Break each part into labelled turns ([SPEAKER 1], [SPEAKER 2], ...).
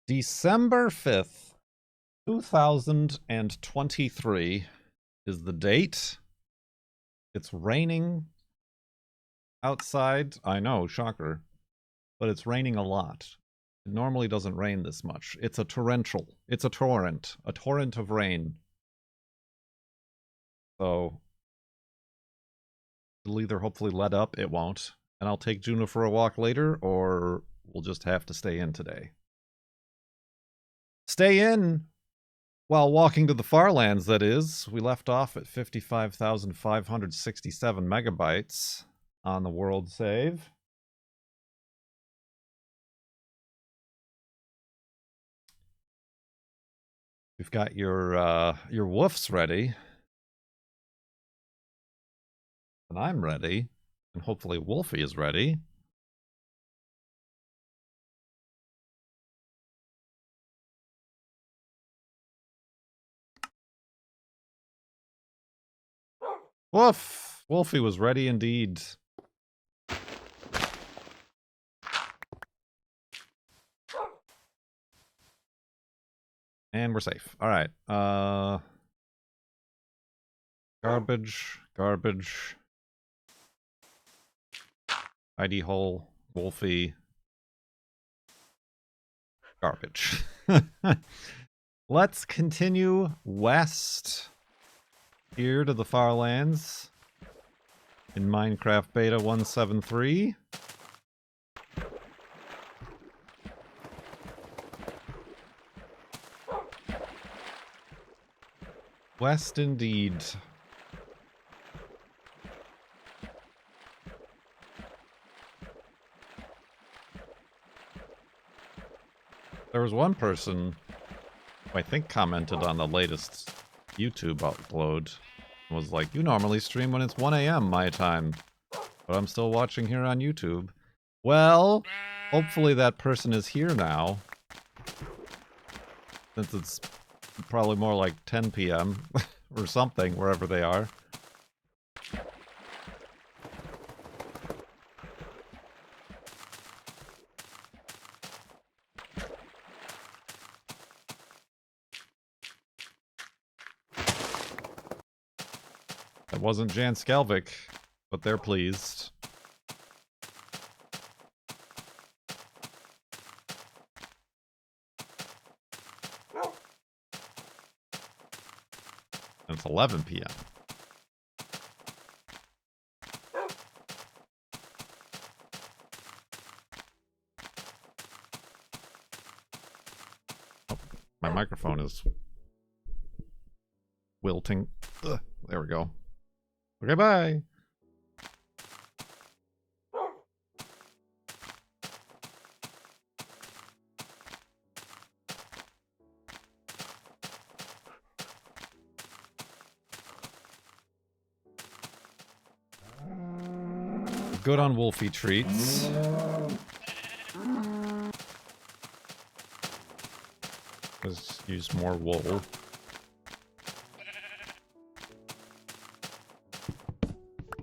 [SPEAKER 1] December 5th, 2023 is the date. It's raining outside. I know, shocker. But it's raining a lot. It normally doesn't rain this much. It's a torrential. It's a torrent of rain. So it'll either hopefully let up, it won't, and I'll take Juno for a walk later, or we'll just have to stay in today. Stay in while walking to the Farlands, that is. We left off at 55,567 megabytes on the world save. We've got your woofs ready. And I'm ready. And hopefully Wolfie is ready. Woof! Wolfie was ready indeed. And we're safe. Alright. Garbage. ID hole. Wolfie. Garbage. Let's continue west here to the Farlands in Minecraft Beta 173. West indeed. There was one person who I think commented on the latest YouTube upload and was like, you normally stream when it's 1 a.m. my time, but I'm still watching here on YouTube. Well, hopefully that person is here now, since it's probably more like 10 p.m. or something, wherever they are. That wasn't Jan Skelvik, but they're pleased. And it's 11 p.m. Oh, my microphone is wilting. Ugh, there we go. Okay, bye. Good on Wolfie treats. Let's use more wool.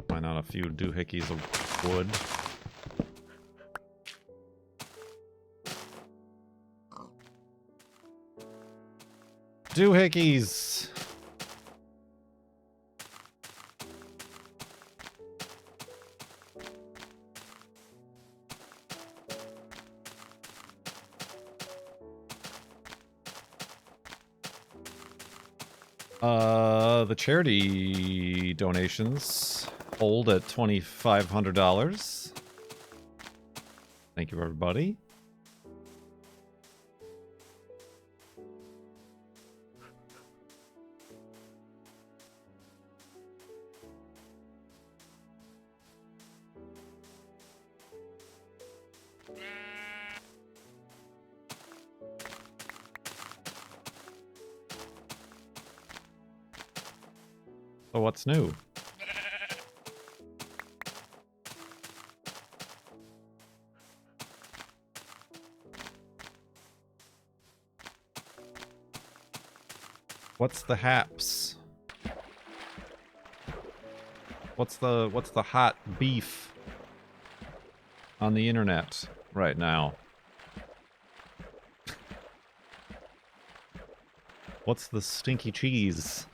[SPEAKER 1] Find out a few doohickeys of wood. Doohickeys! The charity donations hold at $2,500. Thank you, everybody. So what's new? What's the haps? What's the hot beef on the internet right now? What's the stinky cheese?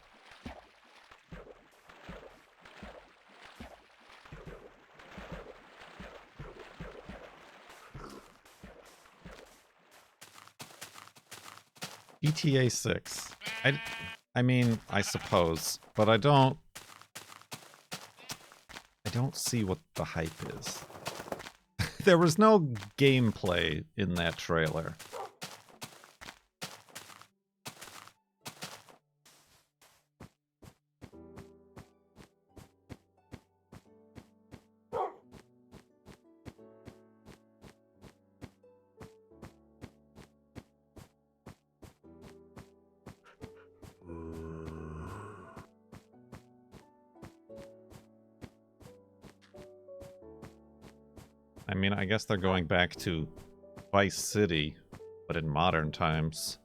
[SPEAKER 1] GTA 6. I mean, I suppose, but I don't see what the hype is. There was no gameplay in that trailer. I mean, I guess they're going back to Vice City, but in modern times.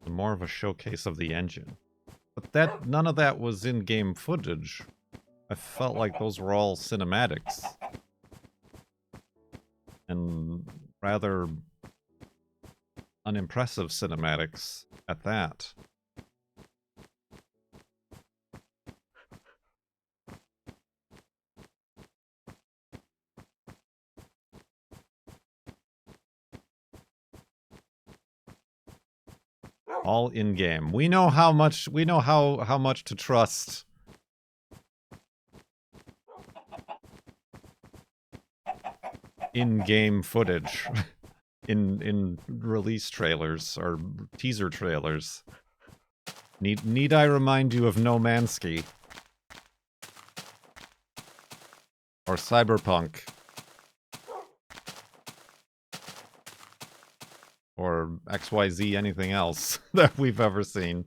[SPEAKER 1] More of a showcase of the engine. But none of that was in-game footage. I felt like those were all cinematics. And rather unimpressive cinematics at that. All in-game. We know how much to trust. In-game footage. in release trailers or teaser trailers. Need I remind you of No Man's Sky? Or Cyberpunk? Or XYZ anything else that we've ever seen.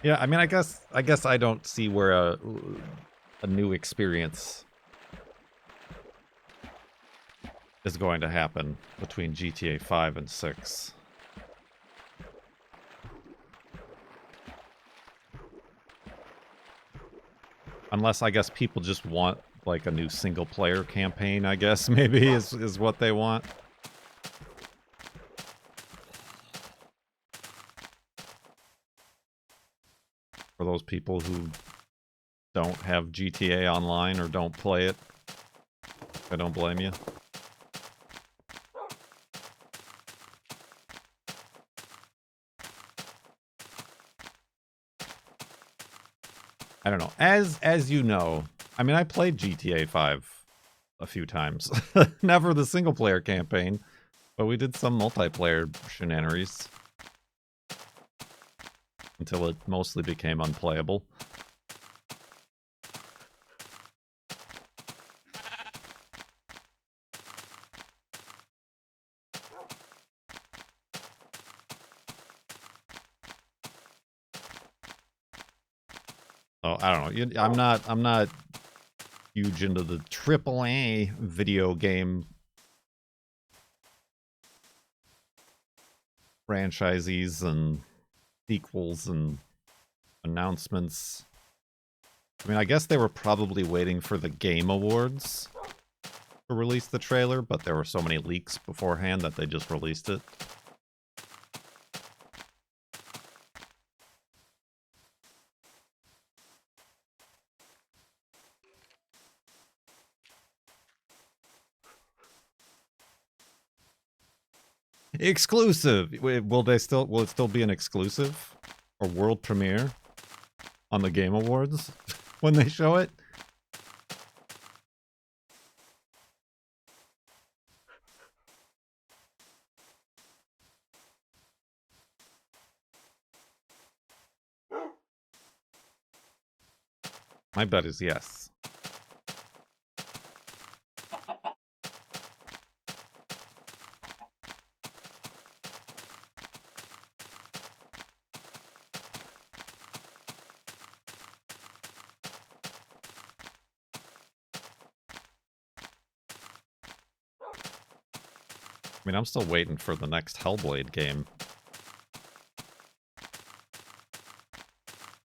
[SPEAKER 1] Yeah, I mean, I guess I don't see where a new experience is going to happen between GTA 5 and 6. Unless, I guess, people just want, like, a new single-player campaign, I guess, maybe, is what they want. For those people who don't have GTA Online or don't play it, I don't blame you. I don't know. As you know, I mean, I played GTA 5 a few times. Never the single-player campaign, but we did some multiplayer shenanigans. Until it mostly became unplayable. Oh, I don't know. I'm not huge into the AAA video game franchises and sequels and announcements. I mean, I guess they were probably waiting for the Game Awards to release the trailer, but there were so many leaks beforehand that they just released it. Exclusive. Will it still be an exclusive or world premiere on the Game Awards when they show it? My bet is yes. I mean, I'm still waiting for the next Hellblade game.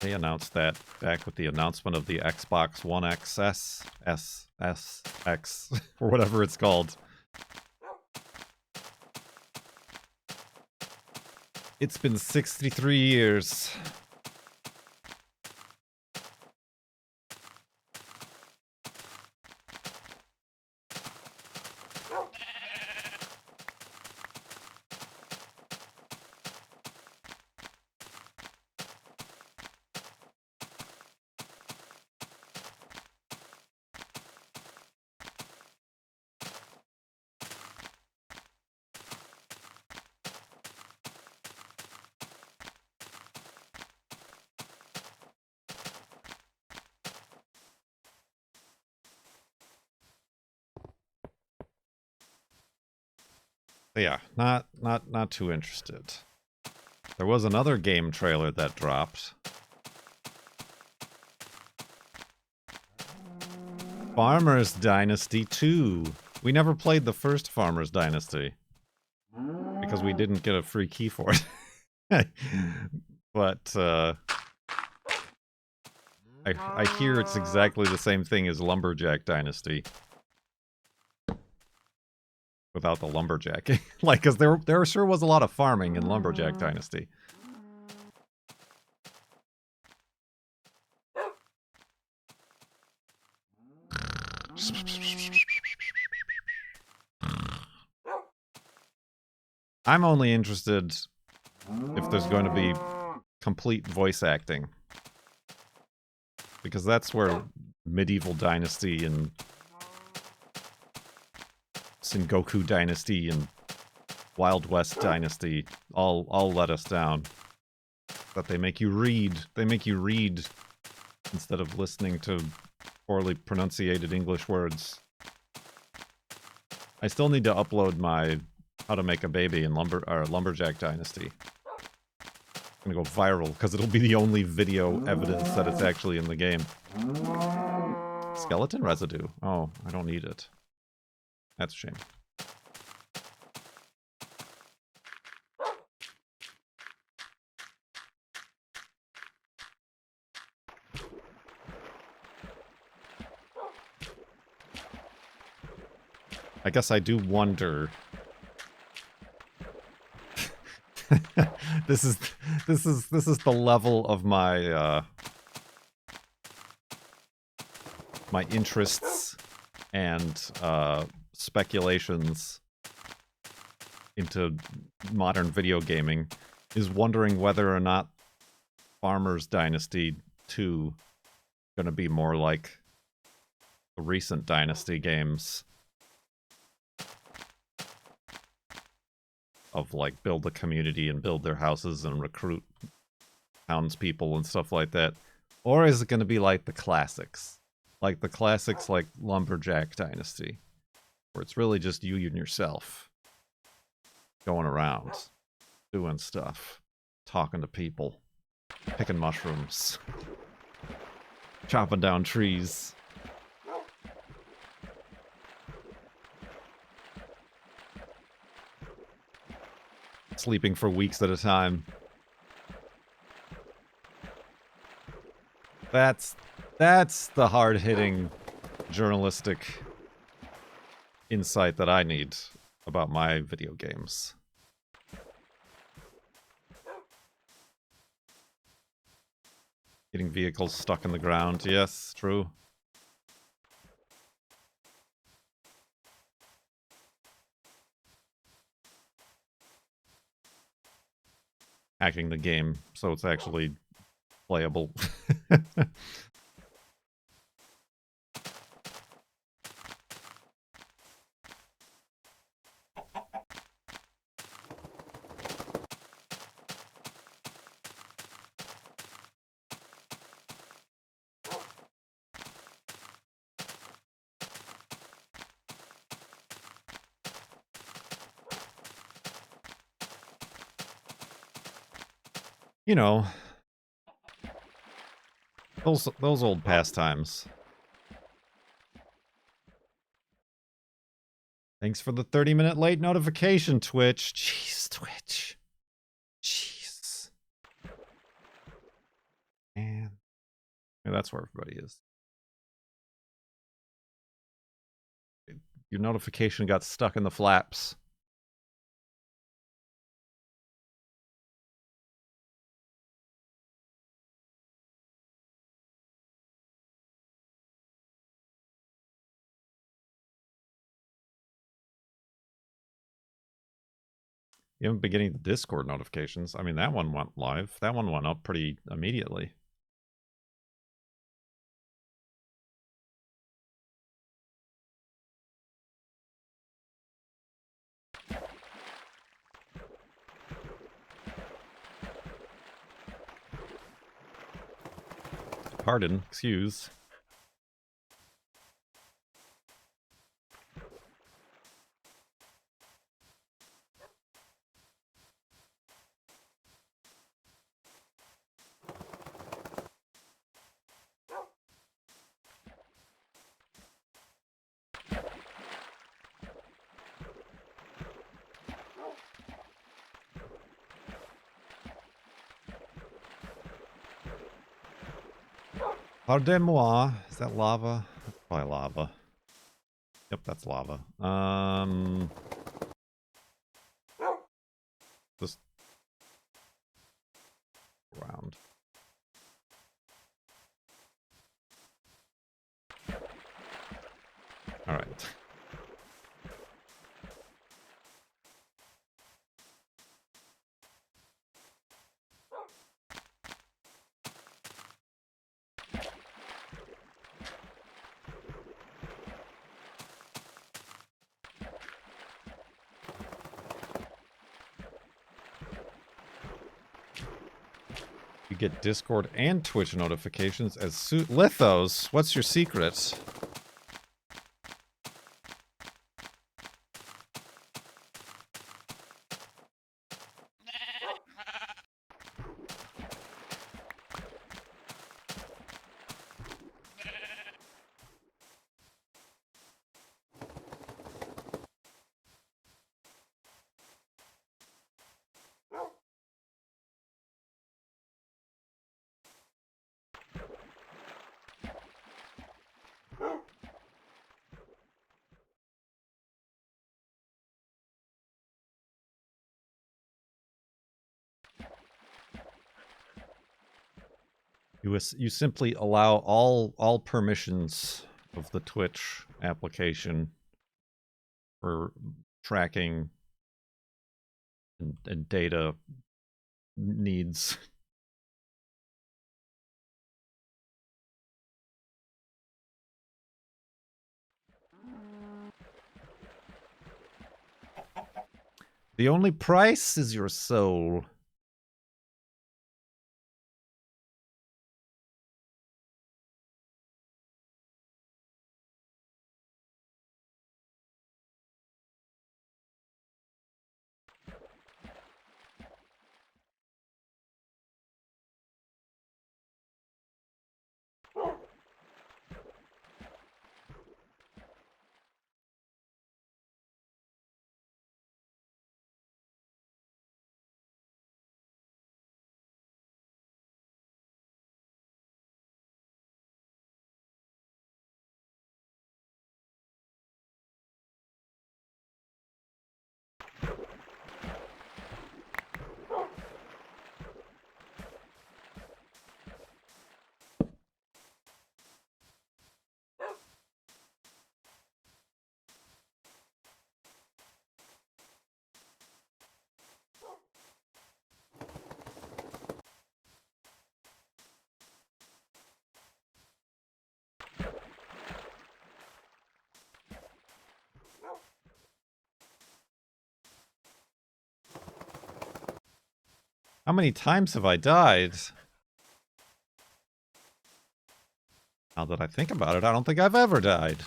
[SPEAKER 1] They announced that back with the announcement of the Xbox One XS, X, or whatever it's called. It's been 63 years. But yeah, not too interested. There was another game trailer that dropped. Farmers Dynasty 2. We never played the first Farmers Dynasty because we didn't get a free key for it. But I hear it's exactly the same thing as Lumberjack Dynasty. Without the lumberjacking. Like, because there sure was a lot of farming in Lumberjack Dynasty. I'm only interested if there's going to be complete voice acting. Because that's where Medieval Dynasty and Sengoku Dynasty and Wild West Dynasty all let us down. But they make you read. They make you read instead of listening to poorly pronunciated English words. I still need to upload my How to Make a Baby in Lumberjack Dynasty. It's gonna go viral because it'll be the only video evidence that it's actually in the game. Skeleton residue. Oh, I don't need it. That's a shame. I guess I do wonder. This is the level of my my interests and speculations into modern video gaming, is wondering whether or not Farmers Dynasty 2 gonna be more like the recent Dynasty games. Of like build a community and build their houses and recruit townspeople and stuff like that. Or is it going to be like the classics? Like the classics like Lumberjack Dynasty. Where it's really just you and yourself. Going around. Doing stuff. Talking to people. Picking mushrooms. Chopping down trees. Sleeping for weeks at a time. That's the hard-hitting journalistic insight that I need about my video games. Getting vehicles stuck in the ground, yes, true. Hacking the game so it's actually playable. You know, those old pastimes. Thanks for the 30-minute late notification, Twitch. Jeez, Twitch. Jeez. Man. Yeah, that's where everybody is. Your notification got stuck in the flaps. You haven't been getting the Discord notifications. I mean, that one went live. That one went up pretty immediately. Pardon, excuse. Pardon-moi. Is that lava? That's probably lava. Yep, that's lava. Just around. All right. You get Discord and Twitch notifications as Lithos. What's your secret? You simply allow all permissions of the Twitch application for tracking and data needs. The only price is your soul. How many times have I died? Now that I think about it, I don't think I've ever died.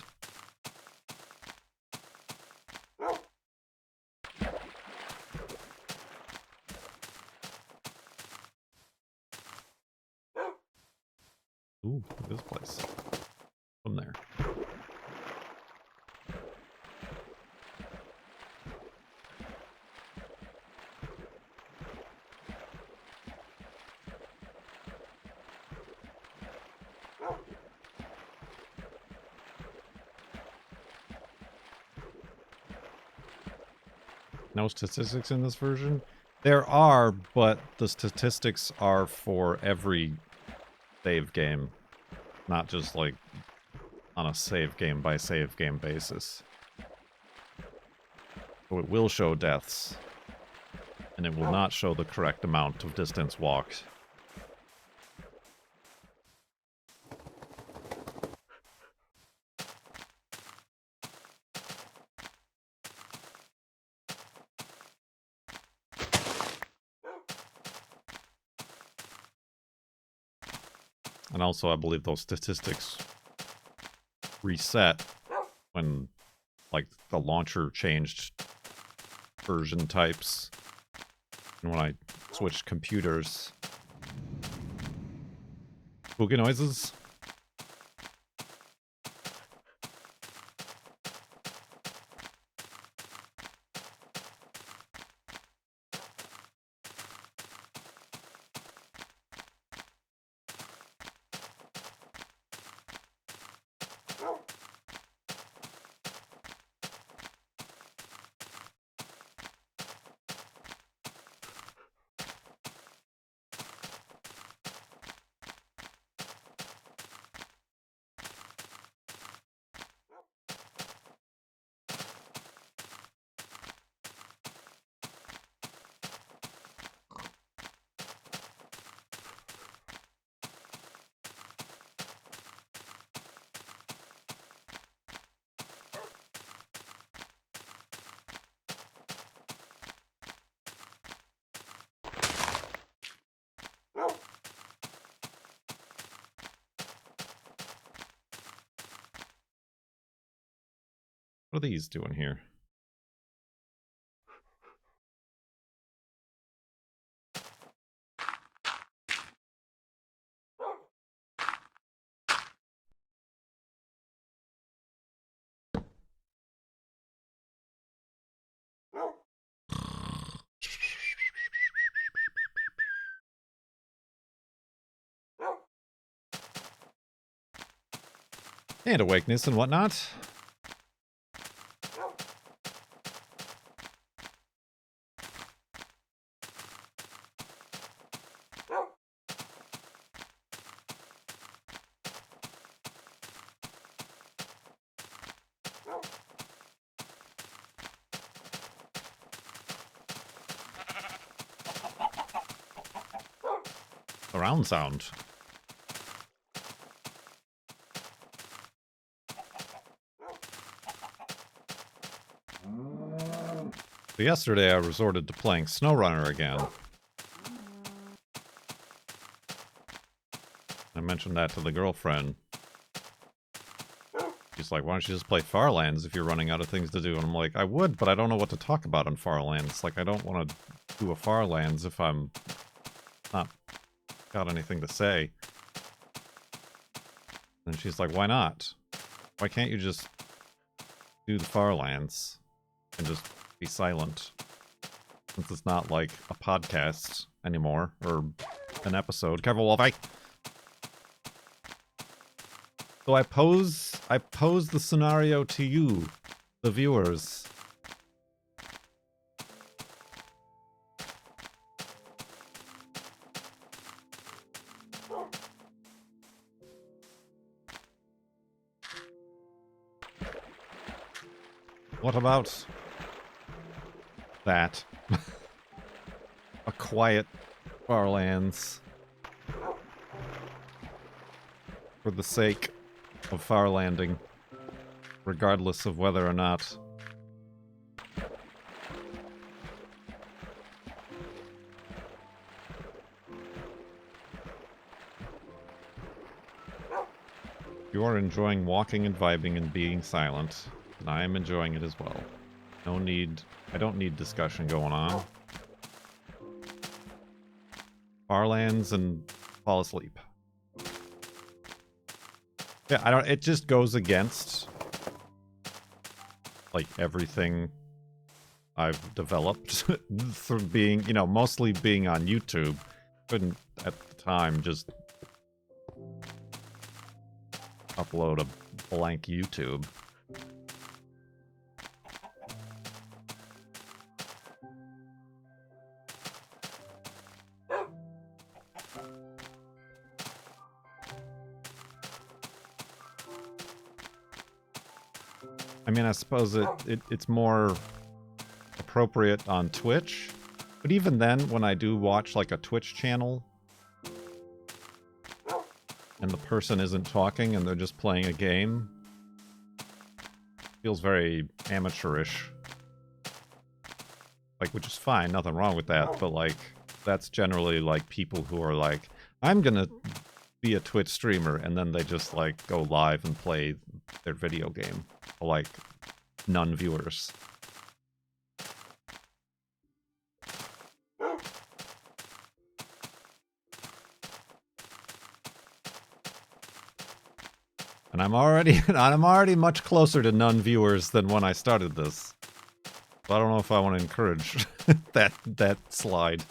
[SPEAKER 1] Ooh, look at this place. From there. No statistics in this version? There are, but the statistics are for every save game, not just like on a save game by save game basis. So it will show deaths, and it will not show the correct amount of distance walked. And also, I believe those statistics reset when, like, the launcher changed version types. And when I switched computers. Spooky noises? What are these doing here? And awakeness and whatnot. Surround sound. So yesterday I resorted to playing SnowRunner again. I mentioned that to the girlfriend. She's like, why don't you just play Farlands if you're running out of things to do? And I'm like, I would, but I don't know what to talk about in Farlands. Like, I don't want to do a Farlands if I'm not got anything to say. And she's like, why not? Why can't you just do the Farlands and just be silent? Since it's not like a podcast anymore, or an episode. Careful, Wolfie! So I pose the scenario to you, the viewers. What about that? A quiet Farlands. For the sake of Farlanding. Regardless of whether or not you are enjoying walking and vibing and being silent, and I am enjoying it as well. No need, I don't need discussion going on. Farlands and fall asleep. Yeah, I don't. It just goes against like everything I've developed through being, you know, mostly being on YouTube. Couldn't at the time just upload a blank YouTube. I mean, I suppose it's more appropriate on Twitch, but even then, when I do watch like a Twitch channel and the person isn't talking and they're just playing a game, feels very amateurish. Like, which is fine, nothing wrong with that, but like, that's generally like people who are like, I'm gonna be a Twitch streamer, and then they just like go live and play their video game, like non-viewers. And I'm already much closer to non-viewers than when I started this. So I don't know if I want to encourage that slide.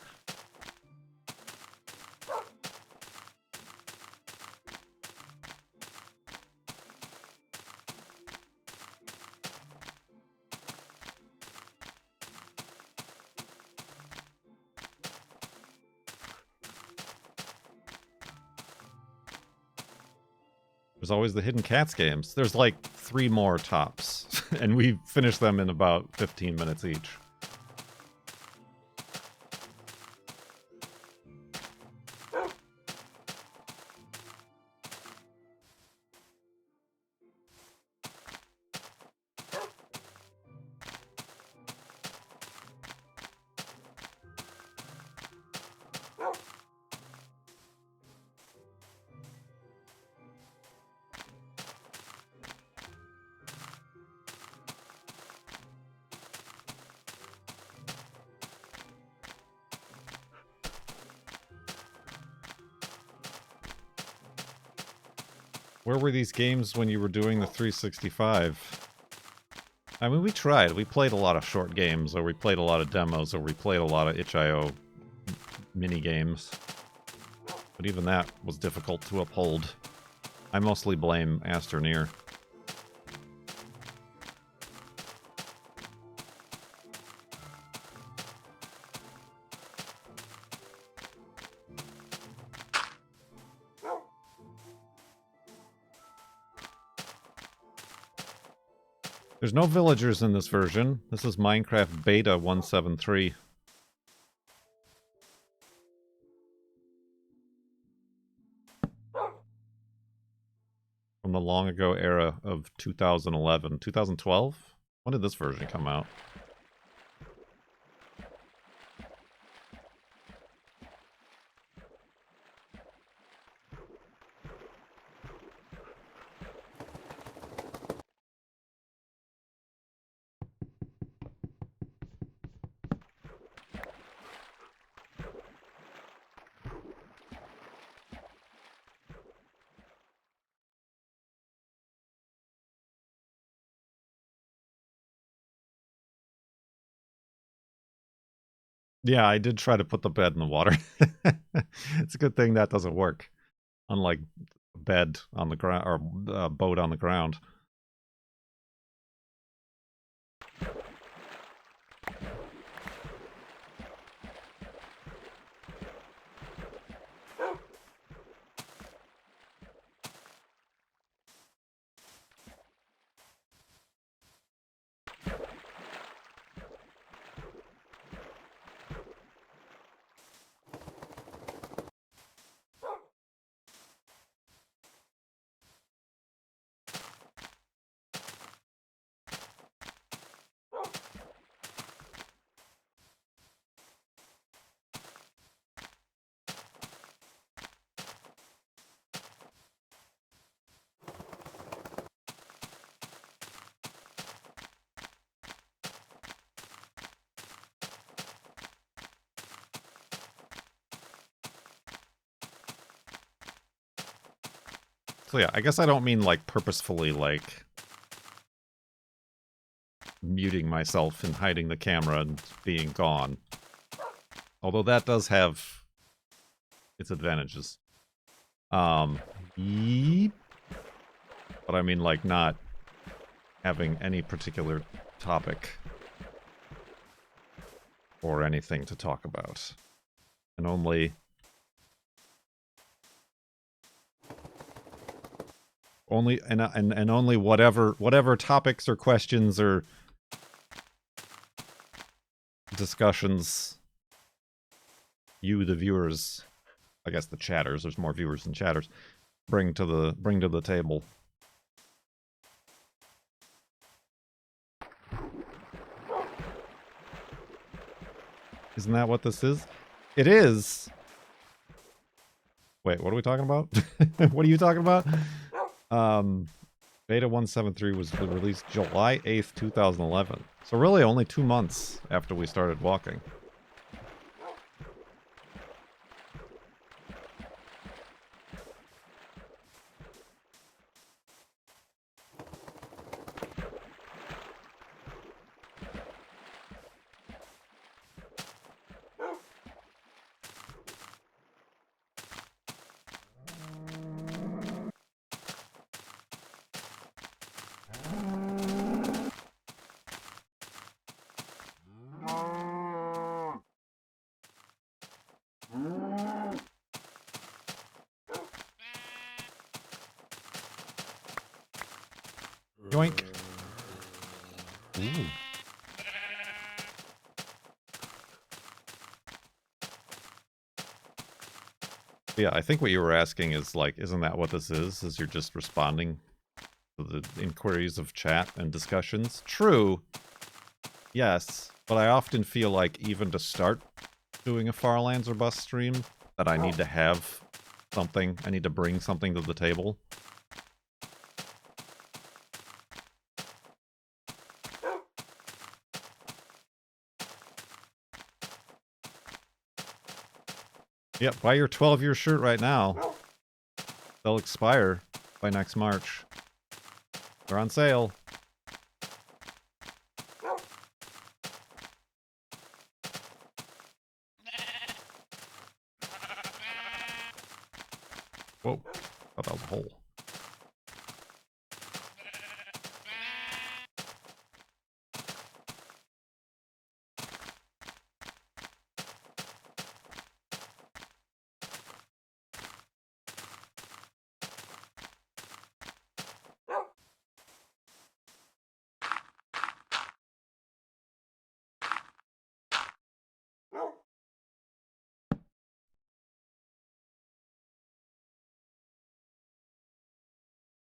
[SPEAKER 1] There's always the Hidden Cats games. There's like 3 more tops, and we finished them in about 15 minutes each. Where were these games when you were doing the 365? I mean, we tried. We played a lot of short games, or we played a lot of demos, or we played a lot of itch.io mini games. But even that was difficult to uphold. I mostly blame Astroneer. There's no villagers in this version. This is Minecraft Beta 173. From the long ago era of 2011. 2012? When did this version come out? Yeah, I did try to put the bed in the water. It's a good thing that doesn't work. Unlike a bed on the ground, or a boat on the ground. So yeah, I guess I don't mean like purposefully like muting myself and hiding the camera and being gone. Although that does have its advantages. Yeep. But I mean like not having any particular topic or anything to talk about. And only only whatever topics or questions or discussions you, the viewers, I guess the chatters, there's more viewers than chatters, bring to the table. Isn't that what this is? It is. Wait, what are we talking about? What are you talking about? Beta 173 was released July 8th, 2011. So really only 2 months after we started walking. Yoink. Ooh. Yeah, I think what you were asking is like, isn't that what this is? Is you're just responding to the inquiries of chat and discussions? True. Yes, but I often feel like even to start doing a Farlands or Bus stream, that I need to have something. I need to bring something to the table. Yep, buy your 12-year shirt right now. They'll expire by next March. They're on sale. Whoa, thought that was a hole.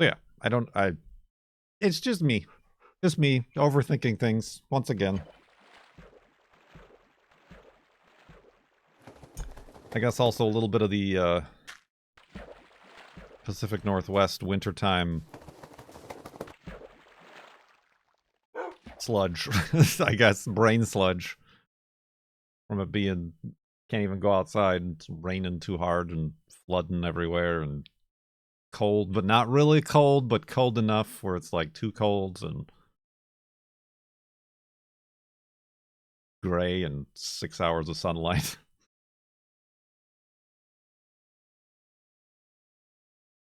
[SPEAKER 1] So yeah, it's just me. Just me overthinking things once again. I guess also a little bit of the Pacific Northwest wintertime sludge. I guess brain sludge. From it being, can't even go outside, it's raining too hard and flooding everywhere and cold, but not really cold, but cold enough where it's like too cold and gray and 6 hours of sunlight.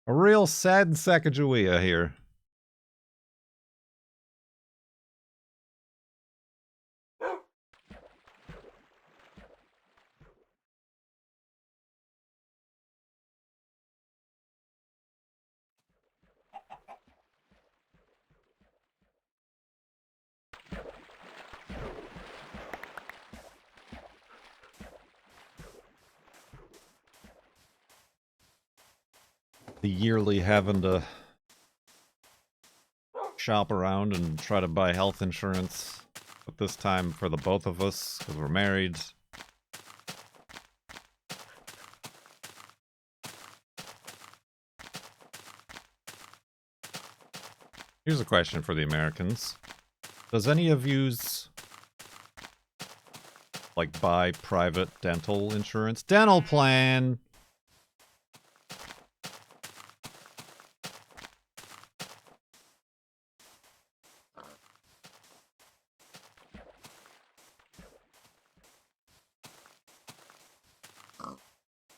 [SPEAKER 1] A real sad Sacagawea here. The yearly having to shop around and try to buy health insurance, but this time for the both of us because we're married. Here's a question for the Americans. Does any of yous like buy private dental insurance? Dental plan!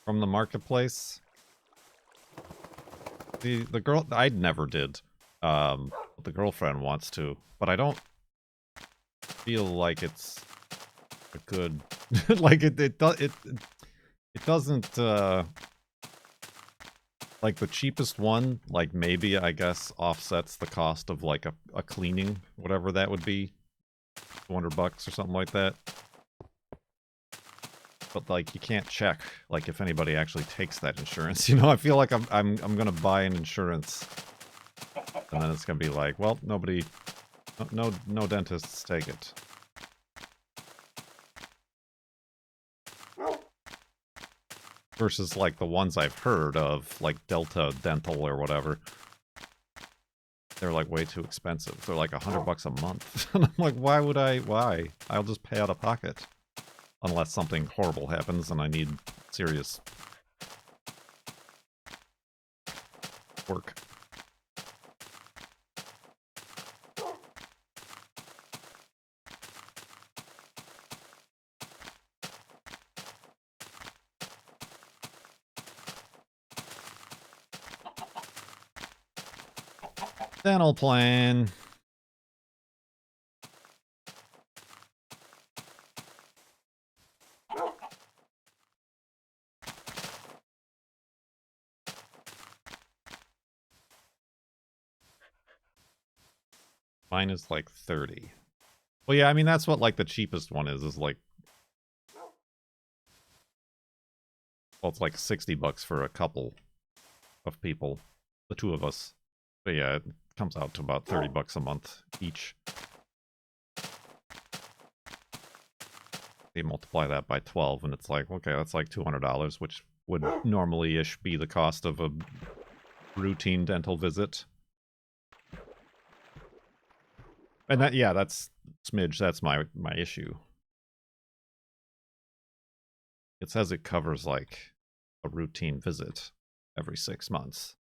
[SPEAKER 1] from the marketplace. The girl, I never did. But the girlfriend wants to, but I don't feel like it's a good, like it doesn't, like the cheapest one, like maybe, I guess, offsets the cost of like a cleaning, whatever that would be, $200 or something like that. But like you can't check like if anybody actually takes that insurance. You know, I feel like I'm gonna buy an insurance, and then it's gonna be like, well, nobody, no dentists take it. Versus like the ones I've heard of, like Delta Dental or whatever. They're like way too expensive. They're like $100 a month. And I'm like, why would I? Why? I'll just pay out of pocket. Unless something horrible happens and I need serious work. Dental plan. Mine is like 30. Well, yeah, I mean, that's what like the cheapest one is like, well, it's like $60 for a couple of people, the two of us. But yeah, it comes out to about $30 a month each. You multiply that by 12, and it's like, okay, that's like $200, which would normally-ish be the cost of a routine dental visit. And that, yeah, that's smidge. That's my issue. It says it covers like a routine visit every 6 months,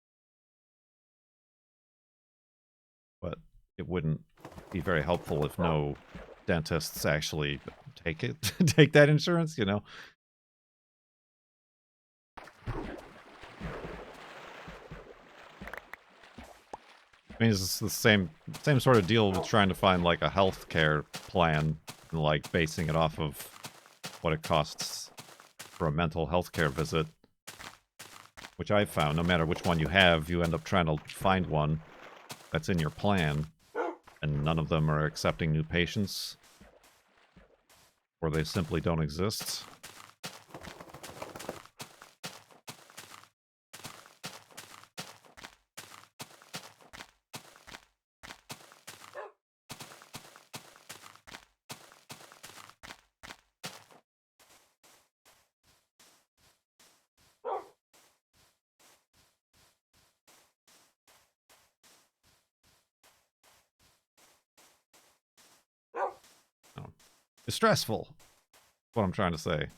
[SPEAKER 1] but it wouldn't be very helpful if no dentists actually take it, take that insurance, you know. I mean, it's the same sort of deal with trying to find like a healthcare plan and like basing it off of what it costs for a mental health care visit. Which I've found, no matter which one you have, you end up trying to find one that's in your plan, and none of them are accepting new patients, or they simply don't exist. It's stressful. That's what I'm trying to say.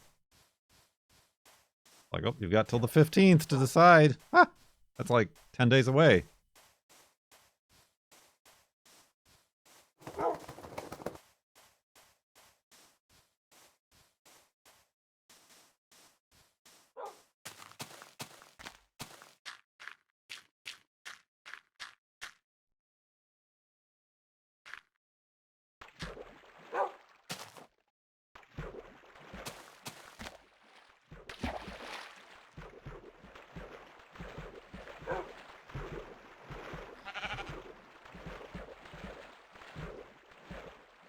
[SPEAKER 1] Like, oh, you've got till the 15th to decide. Ah, that's like 10 days away.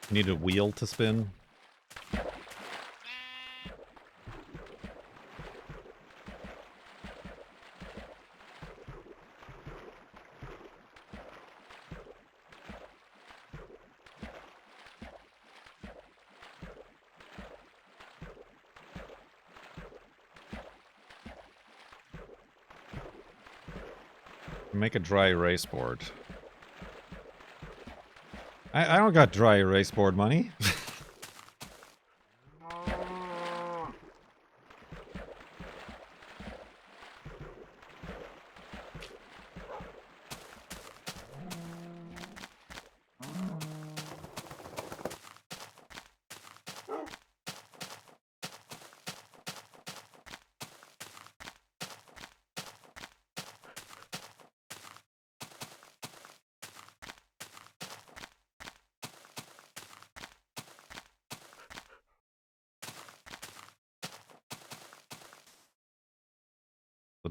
[SPEAKER 1] You need a wheel to spin. Make a dry erase board. I don't got dry erase board money.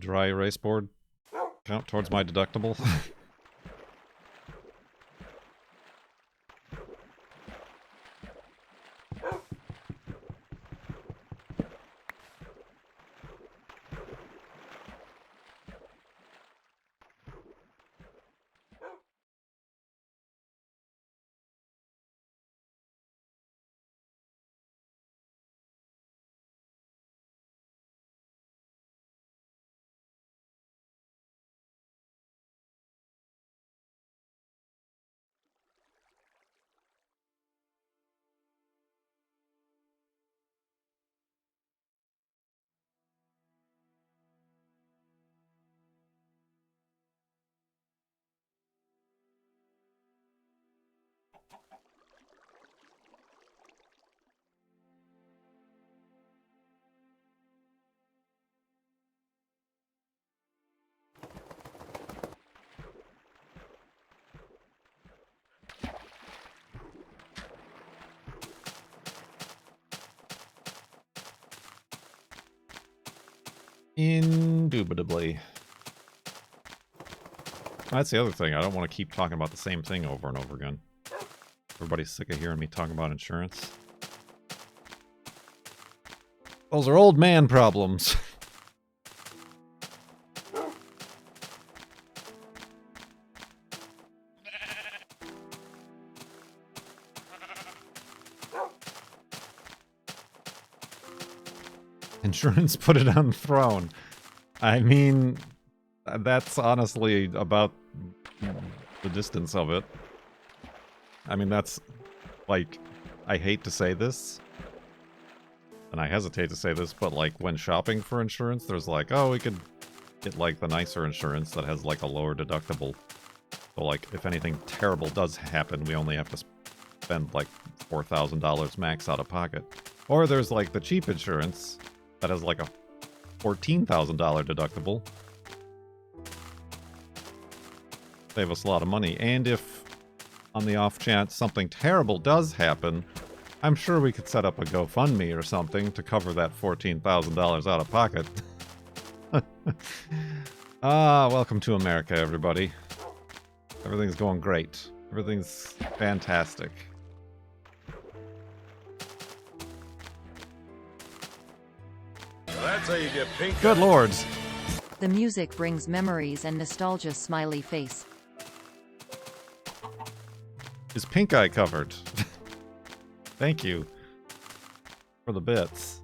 [SPEAKER 1] dry erase board count towards my deductible? Indubitably. That's the other thing. I don't want to keep talking about the same thing over and over again. Everybody's sick of hearing me talking about insurance. Those are old man problems. Insurance put it on the throne. I mean, that's honestly about the distance of it. I mean, that's, like, I hate to say this, and I hesitate to say this, but, like, when shopping for insurance, there's like, oh, we could get, like, the nicer insurance that has, like, a lower deductible. So, like, if anything terrible does happen, we only have to spend, like, $4,000 max out of pocket. Or there's, like, the cheap insurance that has, like, a $14,000 deductible. Save us a lot of money. And if, on the off chance, something terrible does happen, I'm sure we could set up a GoFundMe or something to cover that $14,000 out of pocket. Welcome to America, everybody. Everything's going great. Everything's fantastic.
[SPEAKER 2] That's how you get pink.
[SPEAKER 1] Good lord.
[SPEAKER 3] The music brings memories and nostalgia. Smiley face.
[SPEAKER 1] Is pink eye covered? Thank you for the bits.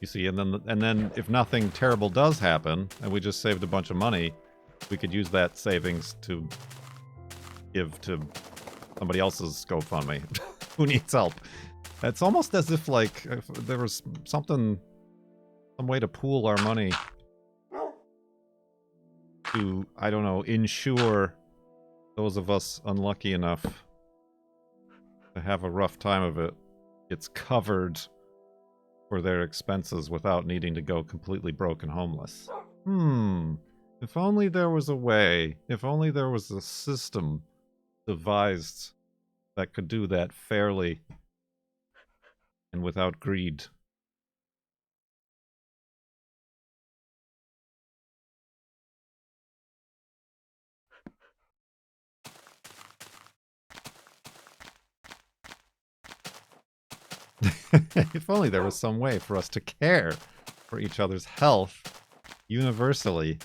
[SPEAKER 1] You see, and then if nothing terrible does happen, and we just saved a bunch of money, we could use that savings to give to somebody else's GoFundMe who needs help. It's almost as if, like, if there was some way to pool our money to, I don't know, ensure those of us unlucky enough to have a rough time of it gets covered for their expenses without needing to go completely broke and homeless. If only there was a way, if only there was a system devised that could do that fairly and without greed. If only there was some way for us to care for each other's health universally.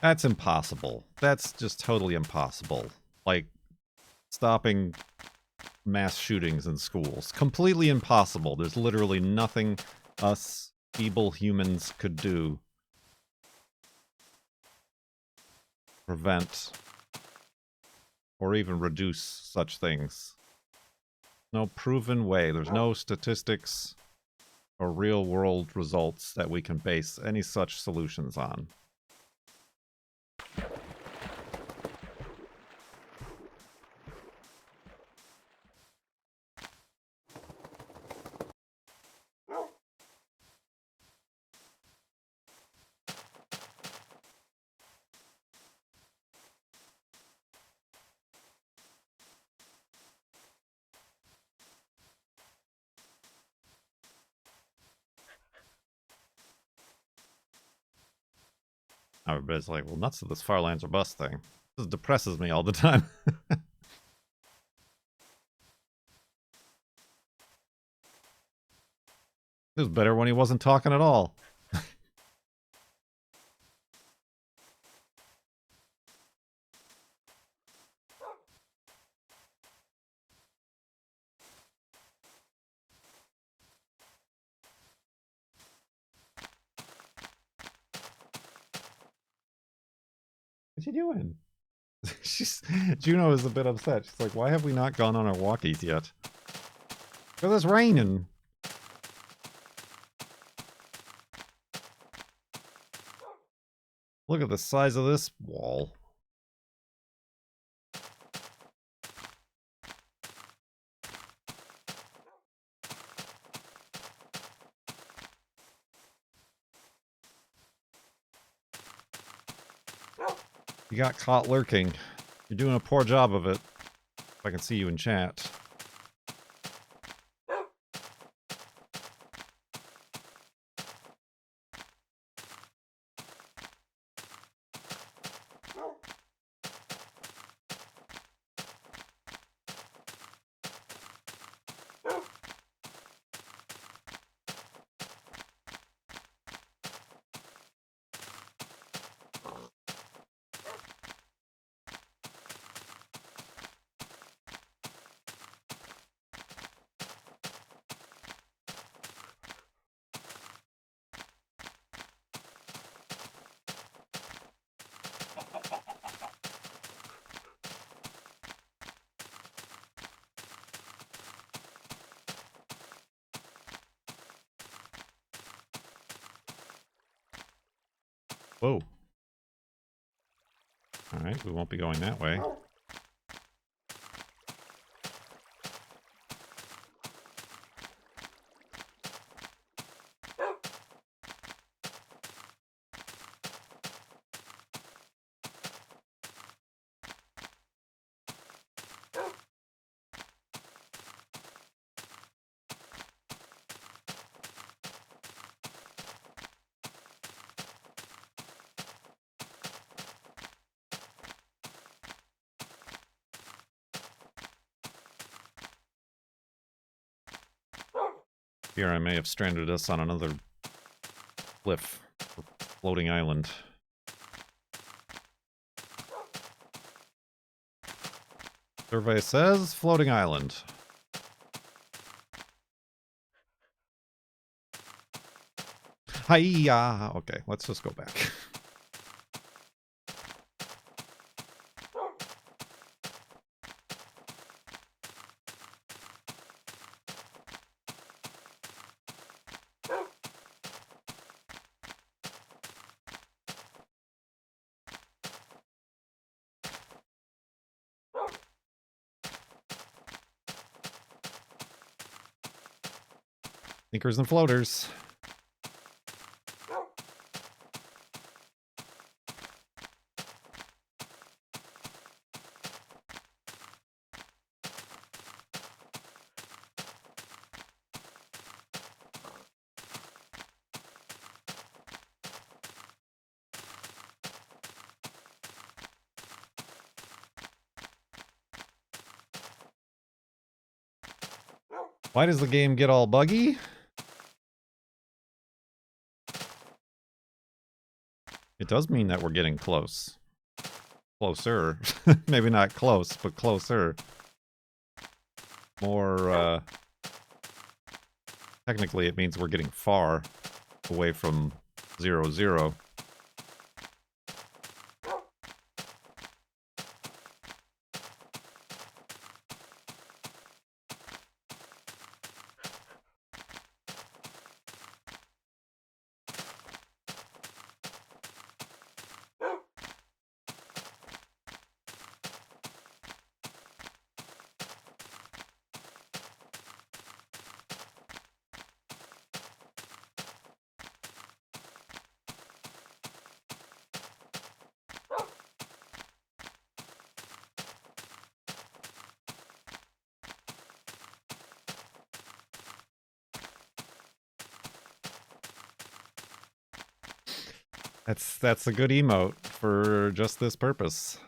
[SPEAKER 1] That's impossible. That's just totally impossible. Like, stopping mass shootings in schools. Completely impossible. There's literally nothing us feeble humans could do to prevent or even reduce such things. No proven way. There's no statistics or real world results that we can base any such solutions on. Everybody's like, well, nuts of this Farlands or bust thing. This depresses me all the time. It was better when he wasn't talking at all. What you doing? Juno is a bit upset. She's like, why have we not gone on our walkies yet? Because it's raining. Look at the size of this wall. You got caught lurking. You're doing a poor job of it. If I can see you in chat. Whoa. Alright, we won't be going that way. Here I may have stranded us on another cliff, or floating island. Survey says floating island. Hiya! Okay, let's just go back. Anchors and floaters. Why does the game get all buggy? It does mean that we're getting close. Closer. Maybe not close, but closer. More, technically it means we're getting far away from 0-0. That's a good emote for just this purpose.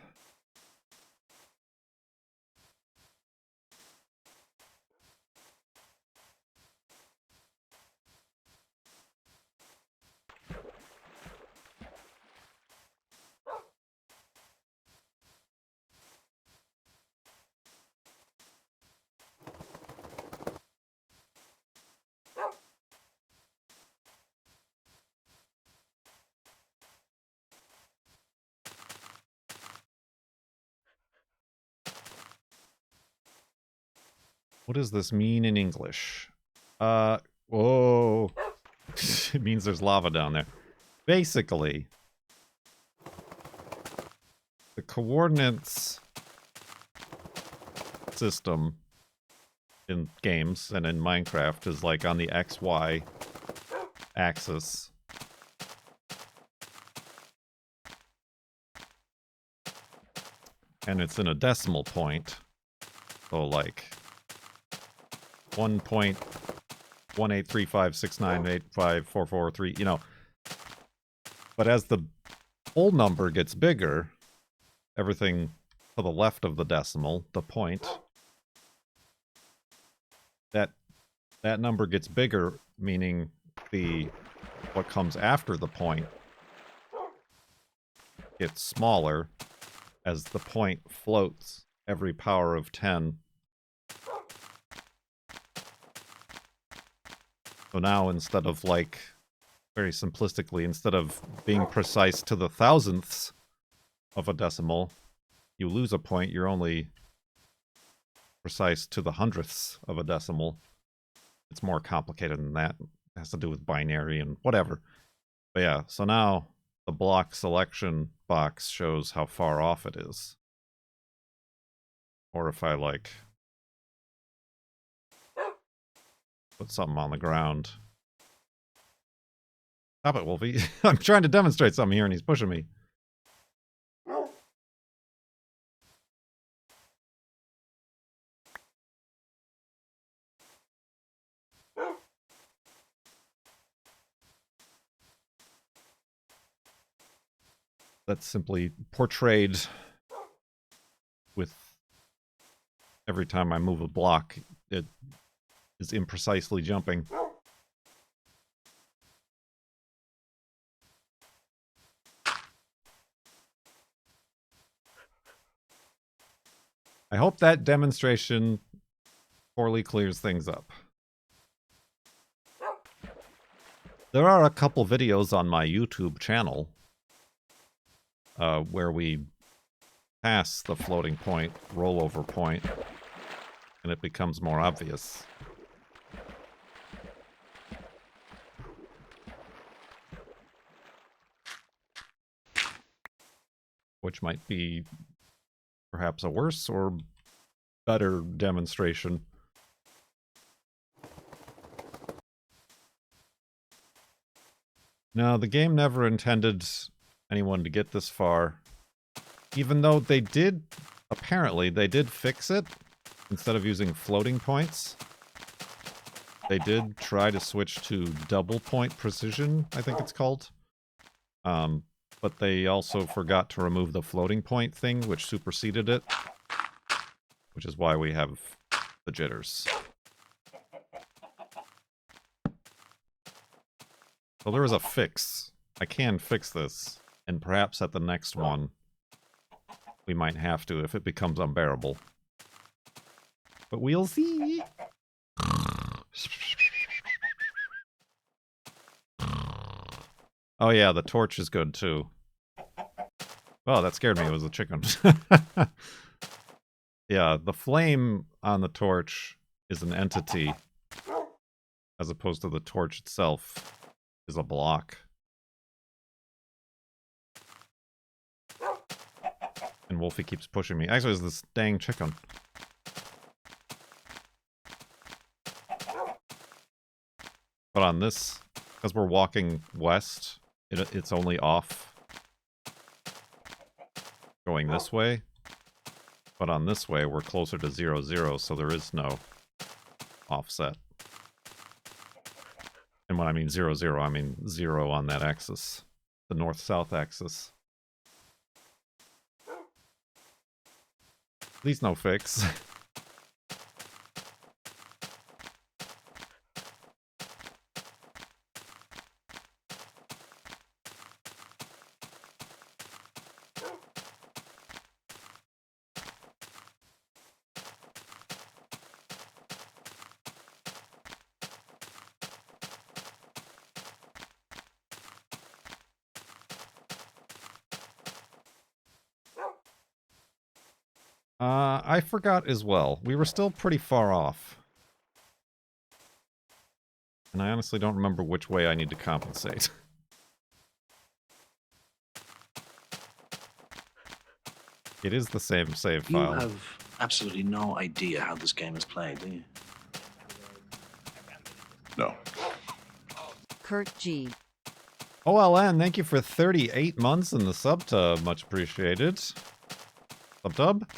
[SPEAKER 1] What does this mean in English? Whoa. It means there's lava down there. Basically, the coordinates system in games and in Minecraft is like on the XY axis. And it's in a decimal point. So like 1.183569854443, you know. But as the whole number gets bigger, everything to the left of the decimal, the point, that number gets bigger, meaning what comes after the point gets smaller as the point floats every power of 10. So now, instead of, like, very simplistically, instead of being precise to the thousandths of a decimal, you lose a point, you're only precise to the hundredths of a decimal. It's more complicated than that. It has to do with binary and whatever. But yeah, so now the block selection box shows how far off it is. Or if I, like, put something on the ground. Stop it, Wolfie. I'm trying to demonstrate something here and he's pushing me. That's simply portrayed with every time I move a block, it is imprecisely jumping. I hope that demonstration poorly clears things up. There are a couple videos on my YouTube channel where we pass the floating point, rollover point, and it becomes more obvious. Which might be perhaps a worse or better demonstration. No, the game never intended anyone to get this far. Even though they did, apparently, they did fix it. Instead of using floating points, they did try to switch to double point precision, I think it's called. But they also forgot to remove the floating point thing, which superseded it. Which is why we have the jitters. So there is a fix. I can fix this. And perhaps at the next one, we might have to if it becomes unbearable. But we'll see. Oh yeah, the torch is good too. Oh, that scared me. It was a chicken. Yeah, the flame on the torch is an entity, as opposed to the torch itself is a block. And Wolfie keeps pushing me. Actually, it's this dang chicken. But on this, because we're walking west, it's only off going this way. But on this way, we're closer to 0, 0, so there is no offset. And when I mean 0, 0, I mean 0 on that axis. the north-south axis. Please no fix. I forgot as well. We were still pretty far off. And I honestly don't remember which way I need to compensate. It is the same save file.
[SPEAKER 2] You have absolutely no idea how this game is played, do you?
[SPEAKER 4] No.
[SPEAKER 3] Kurt G.
[SPEAKER 1] OLN, thank you for 38 months in the subtub. Much appreciated. Subtub?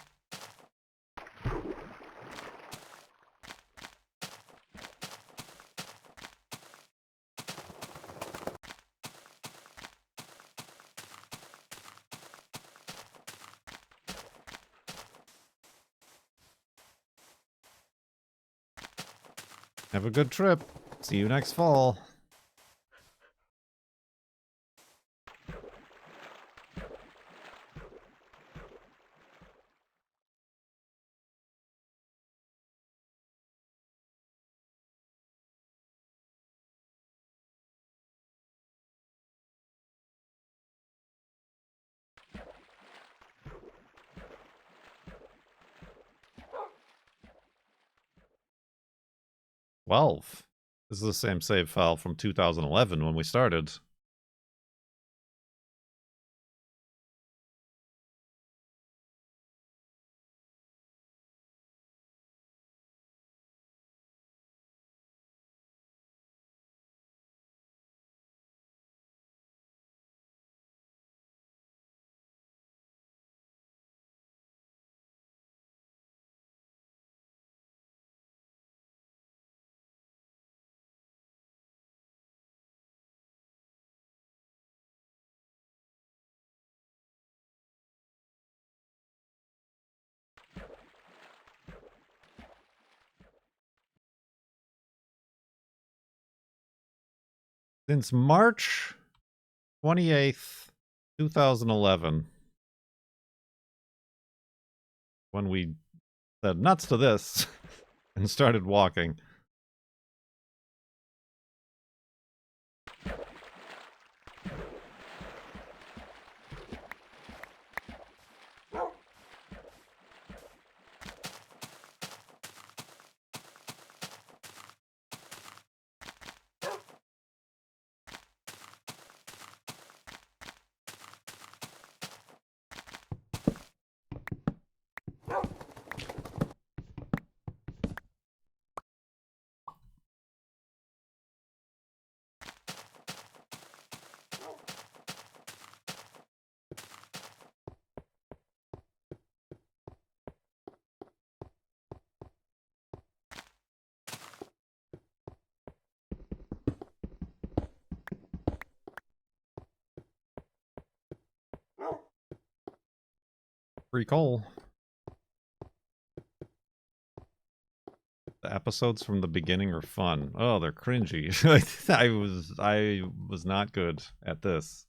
[SPEAKER 1] Have a good trip. See you next fall. This is the same save file from 2011 when we started. Since March 28th, 2011, when we said nuts to this and started walking. Free coal. The episodes from the beginning are fun. Oh, they're cringy. I was not good at this.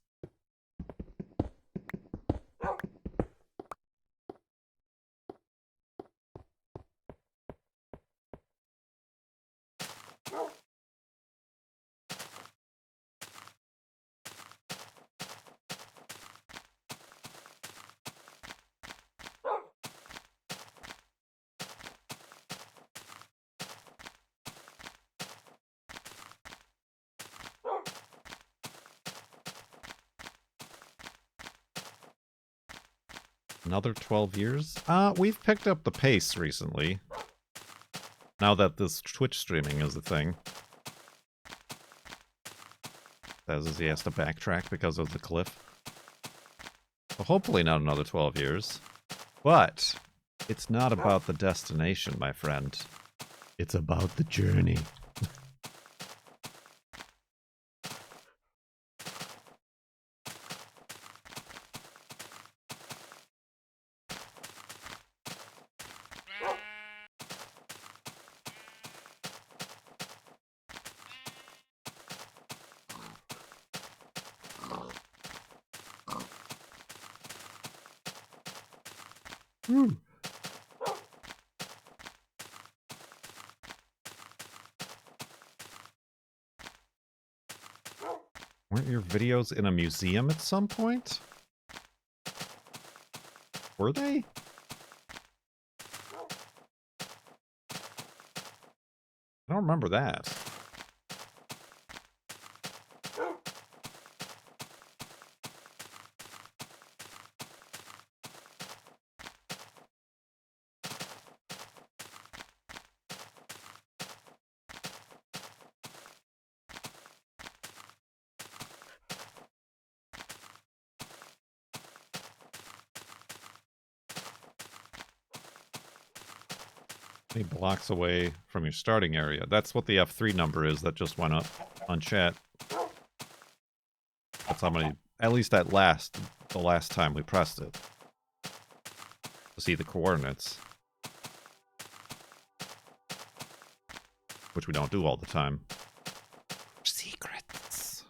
[SPEAKER 1] Another 12 years? We've picked up the pace recently. Now that this Twitch streaming is a thing. Says he has to backtrack because of the cliff. So hopefully not another 12 years. But it's not about the destination, my friend. It's about the journey. Woo. Weren't your videos in a museum at some point? Were they? I don't remember that. Many blocks away from your starting area. That's what the F3 number is that just went up on chat. That's how many, at least the last time we pressed it. To see the coordinates. Which we don't do all the time. Secrets.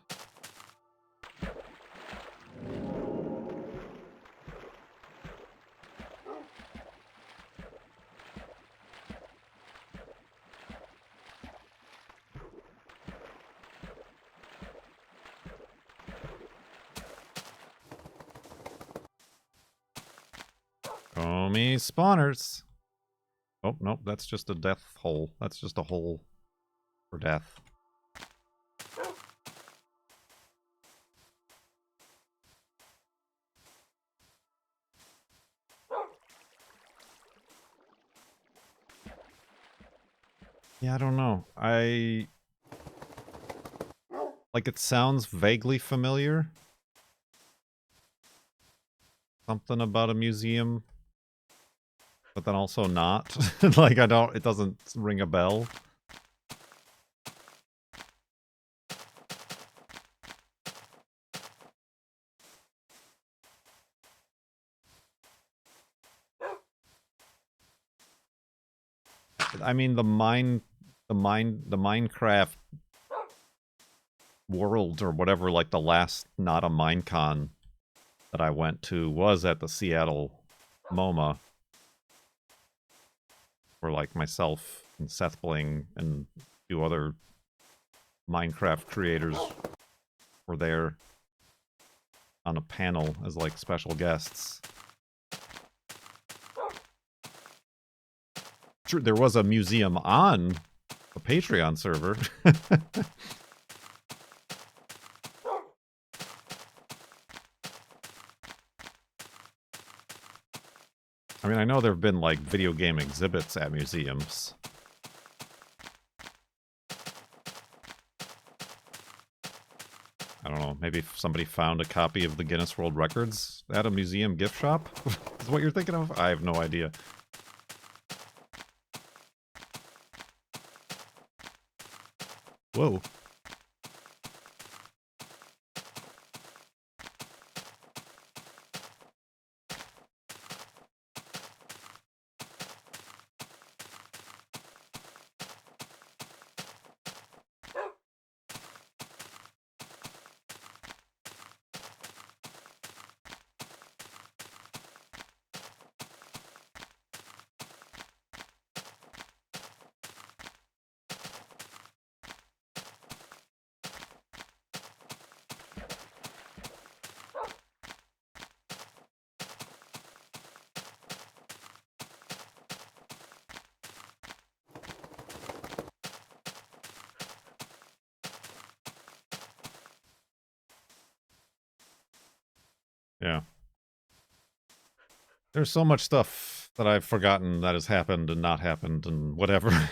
[SPEAKER 1] Show me spawners. Oh, nope, that's just a death hole. That's just a hole for death. Yeah, I don't know. Like, it sounds vaguely familiar. Something about a museum. But then also not. Like, it doesn't ring a bell. I mean, the Minecraft world or whatever, like the last not a Minecon that I went to was at the Seattle MoMA. Where like myself and Seth Bling and a few other Minecraft creators were there on a panel as like special guests. Sure, there was a museum on a Patreon server. I mean, I know there have been like video game exhibits at museums. I don't know, maybe if somebody found a copy of the Guinness World Records at a museum gift shop? Is what you're thinking of? I have no idea. Whoa. Yeah. There's so much stuff that I've forgotten that has happened and not happened and whatever.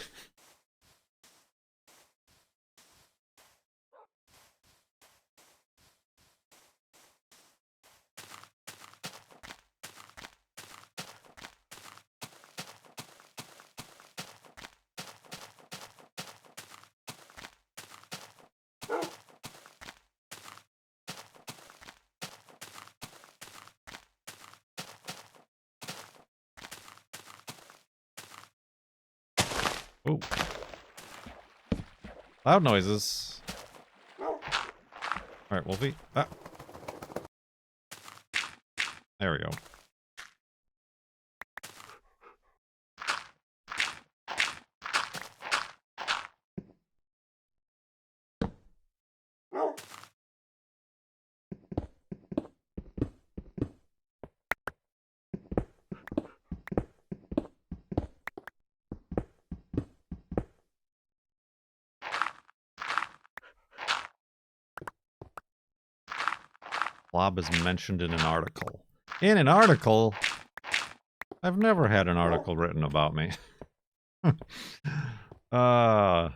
[SPEAKER 1] Oh. Loud noises. Alright, Wolfie. Ah. There we go. Blob is mentioned in an article. In an article? I've never had an article written about me. uh...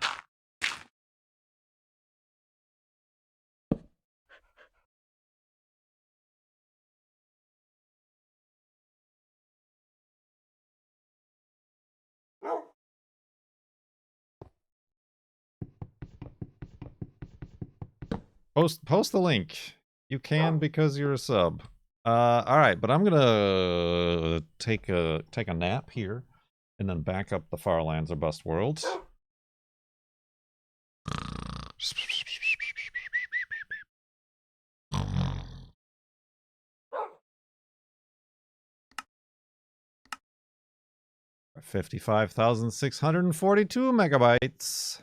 [SPEAKER 1] Post the link. You can because you're a sub. All right, but I'm gonna take a nap here, and then back up the Farlands or Bust Worlds. $55,642 megabytes.